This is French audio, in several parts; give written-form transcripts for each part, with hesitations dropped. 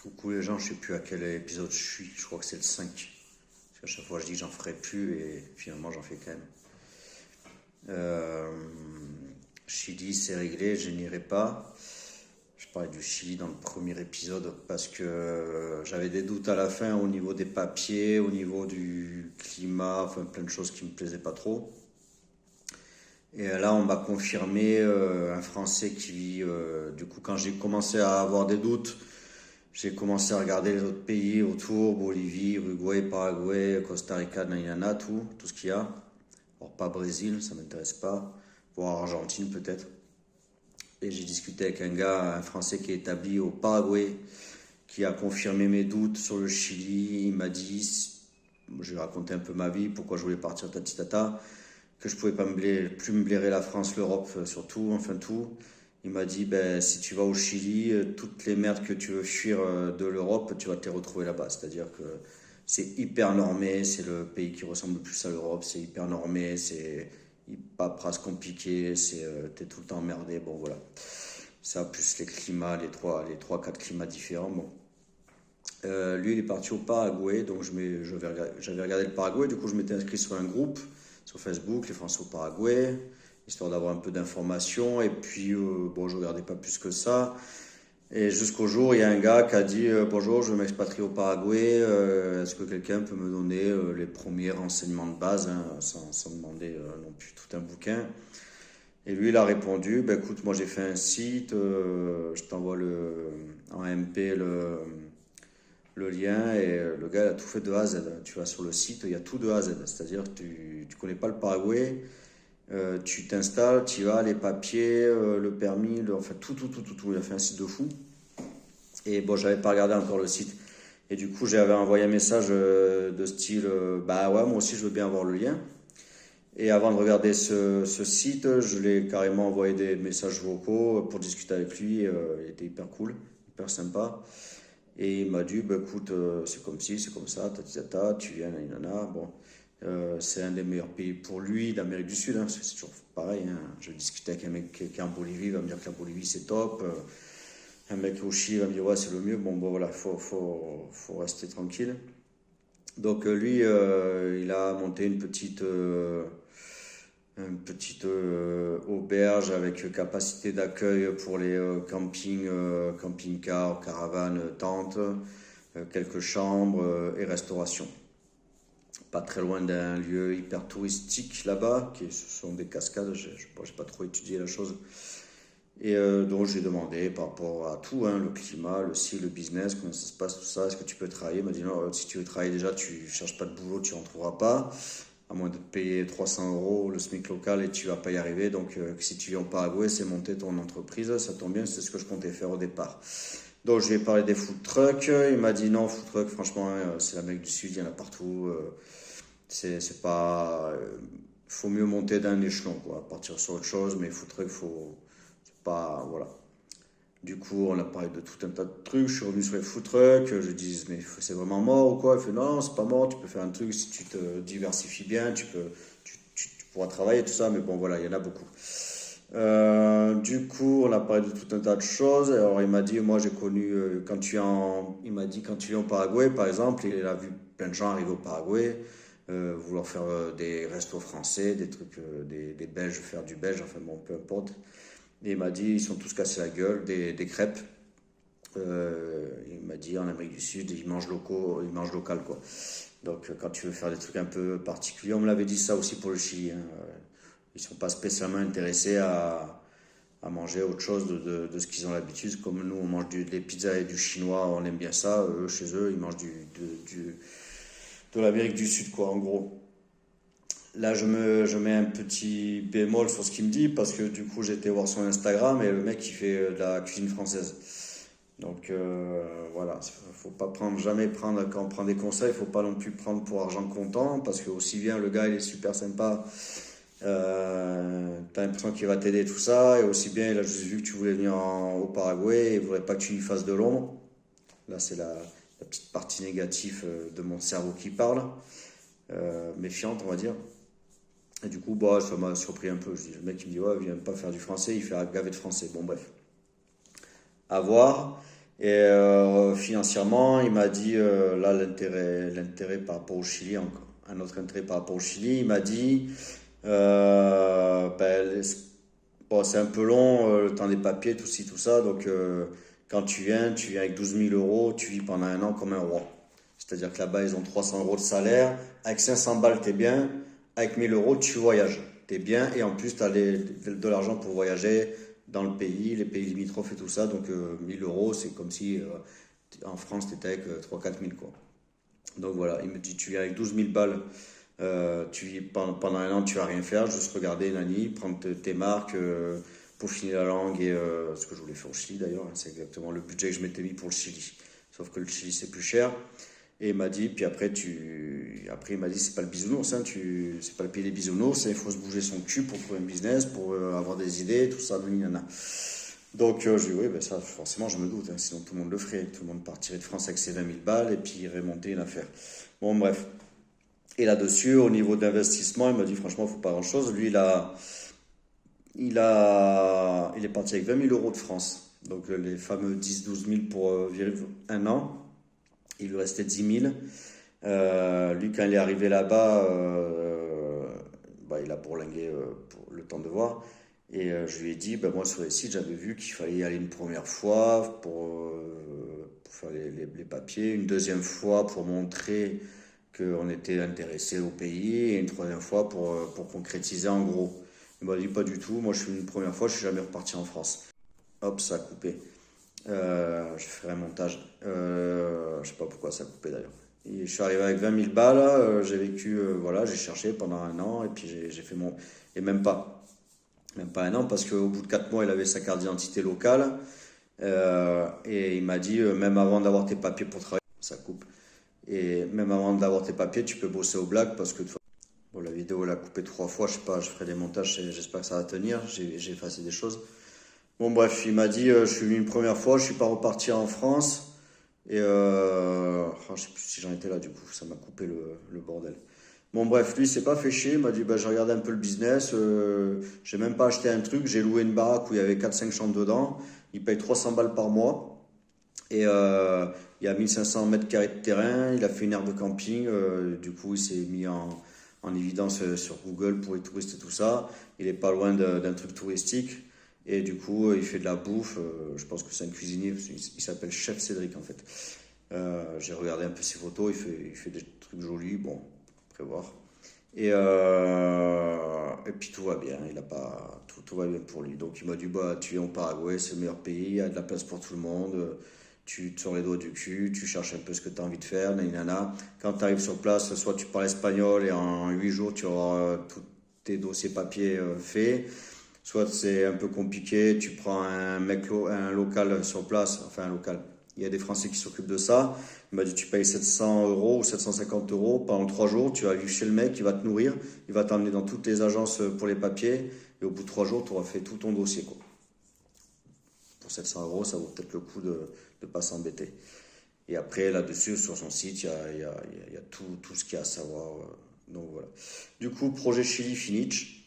Coucou les gens, je sais plus à quel épisode je suis, je crois que c'est le 5. Parce qu'à chaque fois je dis que j'en ferai plus et finalement j'en fais quand même. Euh, Chili, c'est réglé, je n'irai pas. Je parlais du Chili dans le premier épisode parce que j'avais des doutes à la fin au niveau des papiers, au niveau du climat, enfin plein de choses qui me plaisaient pas trop. Et là, on m'a confirmé un Français qui vit. Du coup, quand j'ai commencé à avoir des doutes, j'ai commencé à regarder les autres pays autour, Bolivie, Uruguay, Paraguay, Costa Rica, nanana, tout ce qu'il y a. Alors pas Brésil, ça m'intéresse pas. Voire Argentine peut-être. Et j'ai discuté avec un gars, un Français qui est établi au Paraguay, qui a confirmé mes doutes sur le Chili. Il m'a dit, je lui ai raconté un peu ma vie, pourquoi je voulais partir tatitata, que je pouvais pas plus me blairer la France, l'Europe surtout, enfin tout. Il m'a dit, ben, si tu vas au Chili, toutes les merdes que tu veux fuir de l'Europe, tu vas te les retrouver là-bas. C'est-à-dire que c'est hyper normé, c'est le pays qui ressemble le plus à l'Europe, c'est hyper normé, c'est paperasse compliqué, t'es tout le temps emmerdé, bon voilà. Ça, plus les climats, quatre climats différents, bon. Lui, il est parti au Paraguay, donc j'avais regardé le Paraguay, du coup je m'étais inscrit sur un groupe sur Facebook, les Français au Paraguay, histoire d'avoir un peu d'informations, et puis bon, je regardais pas plus que ça. Et jusqu'au jour, il y a un gars qui a dit bonjour, je veux m'expatrier au Paraguay, est-ce que quelqu'un peut me donner les premiers renseignements de base, hein, sans demander non plus tout un bouquin. Et lui, il a répondu, bah, écoute, moi j'ai fait un site, je t'envoie en MP le lien et le gars il a tout fait de A à Z. Tu vas sur le site, il y a tout de A à Z. C'est-à-dire que tu connais pas le Paraguay, tu t'installes, tu y vas, les papiers, le permis, enfin tout. Il a fait un site de fou. Et bon, j'avais pas regardé encore le site. Et du coup, j'avais envoyé un message de style bah ouais, moi aussi je veux bien avoir le lien. Et avant de regarder ce site, je l'ai carrément envoyé des messages vocaux pour discuter avec lui. Il était hyper cool, hyper sympa. Et il m'a dit, bah, écoute, c'est comme ci, c'est comme ça, tu viens, nanana. Bon, c'est un des meilleurs pays pour lui, l'Amérique du Sud, hein, c'est toujours pareil. Hein. Je discutais avec un mec qui est en Bolivie, il va me dire que la Bolivie c'est top. Un mec au Chili va me dire, ouais, c'est le mieux. Bon voilà, faut rester tranquille. Donc lui, il a monté une petite auberge avec capacité d'accueil pour les camping-cars, caravanes, tentes, quelques chambres et restauration. Pas très loin d'un lieu hyper touristique là-bas, ce sont des cascades, je n'ai pas trop étudié la chose. Et donc j'ai demandé par rapport à tout, hein, le climat, le business, comment ça se passe, tout ça, est-ce que tu peux travailler? Il m'a dit non, si tu veux travailler déjà, tu cherches pas de boulot, tu n'en trouveras pas à moins de te payer 300 euros le SMIC local et tu vas pas y arriver. Donc, si tu viens au Paraguay, c'est monter ton entreprise. Ça tombe bien, c'est ce que je comptais faire au départ. Donc, je lui ai parlé des food trucks. Il m'a dit non, food truck, franchement, hein, c'est l'Amérique du Sud, il y en a partout. C'est pas. Faut mieux monter d'un échelon, quoi. Partir sur autre chose, mais food truck, faut. C'est pas. Voilà. Du coup, on a parlé de tout un tas de trucs. Je suis revenu sur les food trucks. Je lui dis, mais c'est vraiment mort ou quoi? Il fait, non, c'est pas mort. Tu peux faire un truc si tu te diversifies bien. Tu pourras travailler, tout ça. Mais bon, voilà, il y en a beaucoup. Du coup, on a parlé de tout un tas de choses. Alors, il m'a dit, moi, j'ai connu, il m'a dit, quand tu viens au Paraguay, par exemple, il a vu plein de gens arriver au Paraguay, vouloir faire des restos français, des trucs, des Belges, faire du belge, enfin bon, peu importe. Et il m'a dit, ils sont tous cassés la gueule, des crêpes. Il m'a dit, en Amérique du Sud, ils mangent local, quoi. Donc, quand tu veux faire des trucs un peu particuliers, on me l'avait dit ça aussi pour le Chili. Hein. Ils sont pas spécialement intéressés à manger autre chose de ce qu'ils ont l'habitude. Comme nous, on mange des pizzas et du chinois, on aime bien ça. Eux, chez eux, ils mangent de l'Amérique du Sud, quoi, en gros. Là, je mets un petit bémol sur ce qu'il me dit parce que du coup, j'ai été voir son Instagram et le mec, il fait de la cuisine française. Donc voilà, faut pas jamais prendre, quand on prend des conseils, il faut pas non plus prendre pour argent comptant parce que aussi bien le gars, il est super sympa, t'as l'impression qu'il va t'aider tout ça et aussi bien, il a juste vu que tu voulais venir au Paraguay et il voudrait pas que tu y fasses de l'ombre. Là, c'est la petite partie négative de mon cerveau qui parle, méfiante, on va dire. Et du coup, bah, ça m'a surpris un peu. Le mec, il me dit, ouais, il vient pas faire du français, il fait un gavet de français. Bon, bref, à voir. Et financièrement, il m'a dit, là, l'intérêt par rapport au Chili, encore, un autre intérêt par rapport au Chili, il m'a dit, bon, c'est un peu long, le temps des papiers, tout ci, tout ça, donc quand tu viens avec 12 000 euros, tu vis pendant un an comme un roi. C'est-à-dire que là-bas, ils ont 300 euros de salaire, avec 500 balles, t'es bien, avec 1 000 euros, tu voyages, t'es bien, et en plus, t'as de l'argent pour voyager dans le pays, les pays limitrophes et tout ça, donc 1 000 euros, c'est comme si en France, t'étais avec 3 000 4 000 quoi. Donc voilà, il me dit, tu viens avec 12 000 balles, pendant un an, tu vas rien faire, juste regarder Nani, prendre tes marques, peaufiner la langue et ce que je voulais faire au Chili d'ailleurs, hein, c'est exactement le budget que je m'étais mis pour le Chili. Sauf que le Chili c'est plus cher. Et il m'a dit, puis après il m'a dit, c'est pas le bisounours, hein, c'est pas le pays des bisounours, il faut se bouger son cul pour trouver un business, pour avoir des idées, tout ça, nanana. Donc je lui ai dit, oui, ben ça forcément je me doute, hein, sinon tout le monde le ferait, tout le monde partirait de France avec ses 20 000 balles et puis irait monter une affaire. Bon bref, et là-dessus, au niveau d'investissement, il m'a dit franchement, il ne faut pas grand-chose. Lui, il est parti avec 20 000 euros de France. Donc les fameux 10 12 000 pour vivre un an. Il lui restait 10 000. Lui, quand il est arrivé là-bas, bah, il a bourlingué pour le temps de voir. Et je lui ai dit, bah, moi sur les sites, j'avais vu qu'il fallait y aller une première fois pour faire les papiers, une deuxième fois pour montrer qu'on était intéressé au pays, et une troisième fois pour concrétiser en gros. Il m'a dit pas du tout, moi je suis une première fois, je suis jamais reparti en France. Hop, ça a coupé. Je ferai un montage. Je sais pas pourquoi ça a coupé d'ailleurs. Et je suis arrivé avec 20 000 balles, j'ai vécu, voilà, j'ai cherché pendant un an, et puis j'ai fait mon... Et même pas un an, parce qu'au bout de 4 mois, il avait sa carte d'identité locale, et il m'a dit, même avant d'avoir tes papiers pour travailler, ça coupe. Et même avant d'avoir tes papiers, tu peux bosser au black parce que bon, la vidéo elle a coupé 3 fois, je sais pas, je ferai des montages, j'espère que ça va tenir, j'ai effacé des choses. Bon bref, il m'a dit je suis venu une première fois, je suis pas reparti en France et je sais plus si j'en étais là du coup, ça m'a coupé le bordel. Bon bref, lui il s'est pas fait chier, il m'a dit bah, j'ai regardé un peu le business, j'ai même pas acheté un truc, j'ai loué une baraque où il y avait 4 5 chambres dedans, il paye 300 balles par mois. Et il y a 1500 mètres carrés de terrain, il a fait une aire de camping, du coup il s'est mis en évidence sur Google pour les touristes et tout ça. Il est pas loin d'un truc touristique et du coup il fait de la bouffe, je pense que c'est un cuisinier, il s'appelle Chef Cédric en fait. J'ai regardé un peu ses photos, il fait des trucs jolis, bon, après voir. Et puis tout va bien, il a pas, tout va bien pour lui. Donc il m'a dit bah tu es au Paraguay, c'est le meilleur pays, il y a de la place pour tout le monde. Tu te sors les doigts du cul, tu cherches un peu ce que tu as envie de faire, nanana. Quand tu arrives sur place, soit tu parles espagnol et en 8 jours tu auras tous tes dossiers papiers faits, soit c'est un peu compliqué, tu prends un local sur place, enfin un local. Il y a des Français qui s'occupent de ça. Il m'a dit tu payes 700 euros ou 750 euros pendant 3 jours, tu vas vivre chez le mec, il va te nourrir, il va t'emmener dans toutes les agences pour les papiers et au bout de 3 jours, tu auras fait tout ton dossier, quoi. Pour 700 euros, ça vaut peut-être le coup de ne pas s'embêter. Et après, là-dessus, sur son site, il y a tout ce qu'il y a à savoir. Donc voilà. Du coup, projet Chili Finich.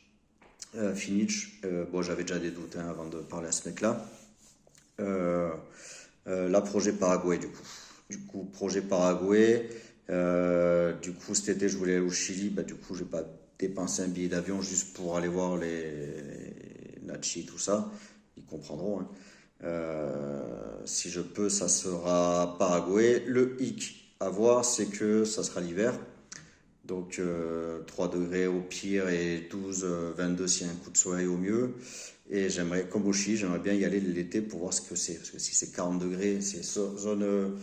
Bon, j'avais déjà des doutes hein, avant de parler à ce mec-là. Là, projet Paraguay, du coup. Du coup, projet Paraguay. Du coup, cet été, je voulais aller au Chili. Bah, du coup, je vais pas dépenser un billet d'avion juste pour aller voir les Nachi, tout ça. Ils comprendront. Hein. Si je peux, ça sera Paraguay. Le hic à voir, c'est que ça sera l'hiver. Donc 3 degrés au pire et 12, 22 s'il y a un coup de soleil au mieux. Et j'aimerais, comme au Chili, j'aimerais bien y aller l'été pour voir ce que c'est. Parce que si c'est 40 degrés, c'est zone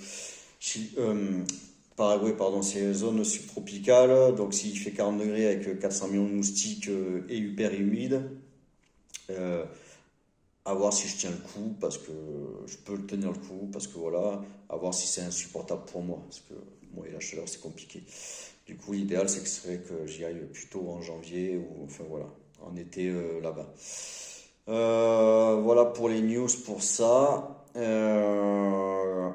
Paraguay, pardon, c'est zone subtropicale. Donc s'il fait 40 degrés avec 400 millions de moustiques et hyper humide, à voir si je tiens le coup, parce que je peux le tenir le coup, parce que voilà, à voir si c'est insupportable pour moi, parce que moi et la chaleur c'est compliqué. Du coup, l'idéal c'est que ce serait que j'y aille plutôt en janvier, ou enfin voilà, en été là-bas. Voilà pour les news pour ça.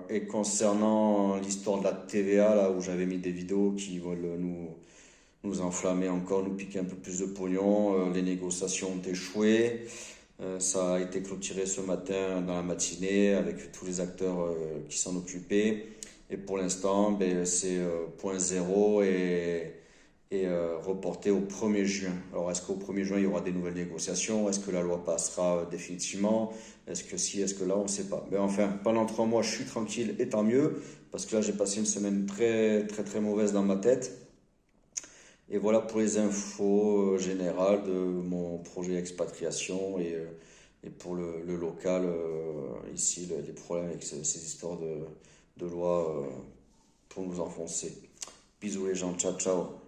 Et concernant l'histoire de la TVA, là où j'avais mis des vidéos qui veulent nous enflammer encore, nous piquer un peu plus de pognon, les négociations ont échoué. Ça a été clôturé ce matin dans la matinée avec tous les acteurs qui s'en occupaient. Et pour l'instant, ben, c'est point zéro et reporté au 1er juin. Alors, est-ce qu'au 1er juin, il y aura des nouvelles négociations? Est-ce que la loi passera définitivement? Est-ce que si, est-ce que là, on ne sait pas. Mais enfin, pendant 3 mois, je suis tranquille et tant mieux, parce que là, j'ai passé une semaine très, très, très mauvaise dans ma tête. Et voilà pour les infos générales de mon projet expatriation et pour le local, ici, les problèmes avec ces histoires de loi pour nous enfoncer. Bisous les gens, ciao ciao.